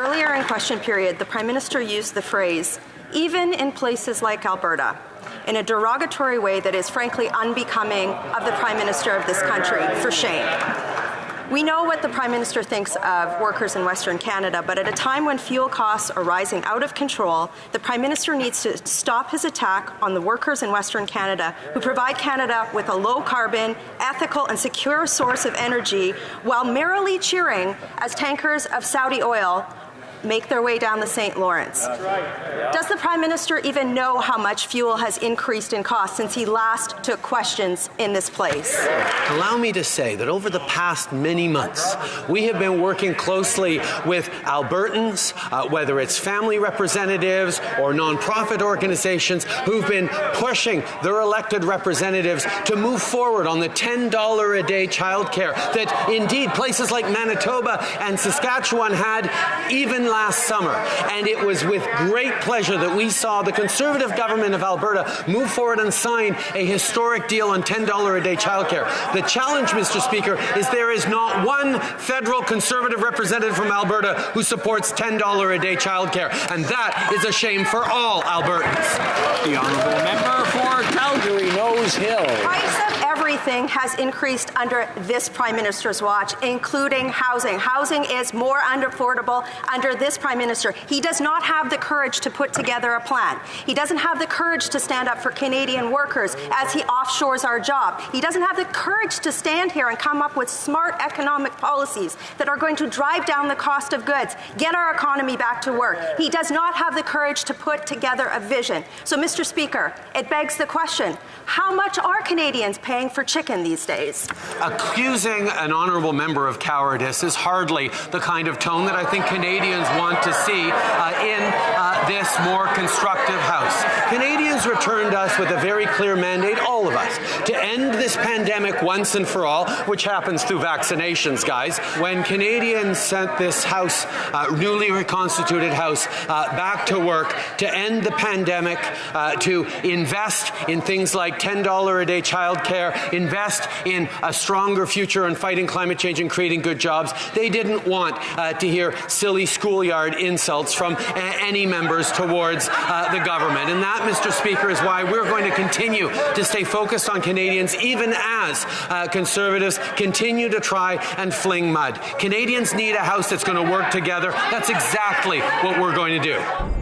Earlier in question period, the Prime Minister used the phrase, even in places like Alberta, in a derogatory way that is frankly unbecoming of the Prime Minister of this country. For shame. We know what the Prime Minister thinks of workers in Western Canada, but at a time when fuel costs are rising out of control, the Prime Minister needs to stop his attack on the workers in Western Canada who provide Canada with a low-carbon, ethical and secure source of energy while merrily cheering as tankers of Saudi oil make their way down the St. Lawrence. Does the Prime Minister even know how much fuel has increased in cost since he last took questions in this place? Allow me to say that over the past many months, we have been working closely with Albertans, whether it's family representatives or nonprofit organizations, who've been pushing their elected representatives to move forward on the $10 a day childcare that indeed places like Manitoba and Saskatchewan had even last summer. And it was with great pleasure that we saw the Conservative government of Alberta move forward and sign a historic deal on $10 a day childcare. The challenge, Mr. Speaker, is there is not one federal Conservative representative from Alberta who supports $10 a day childcare, and that is a shame for all Albertans. The honourable member for Calgary Nose Hill. Price of everything has increased under this Prime Minister's watch, including housing. Housing is more unaffordable under this Prime Minister. He does not have the courage to put together a plan. He doesn't have the courage to stand up for Canadian workers as he offshores our job. He doesn't have the courage to stand here and come up with smart economic policies that are going to drive down the cost of goods, get our economy back to work. He does not have the courage to put together a vision. So, Mr. Speaker, it begs the question, how much are Canadians paying for chicken these days? Accusing an honourable member of cowardice is hardly the kind of tone that I think Canadians want to see in this more constructive House. Canadians returned us with a very clear mandate, all of us, to end this pandemic once and for all, which happens through vaccinations, guys. When Canadians sent this House, newly reconstituted House, back to work to end the pandemic, to invest in things like $10 a day childcare, invest in a stronger future in fighting climate change and creating good jobs, they didn't want to hear silly schoolyard insults from any members towards the government. And that, Mr. Speaker, is why we're going to continue to stay focused on Canadians, even as Conservatives continue to try and fling mud. Canadians need a House that's going to work together. That's exactly what we're going to do.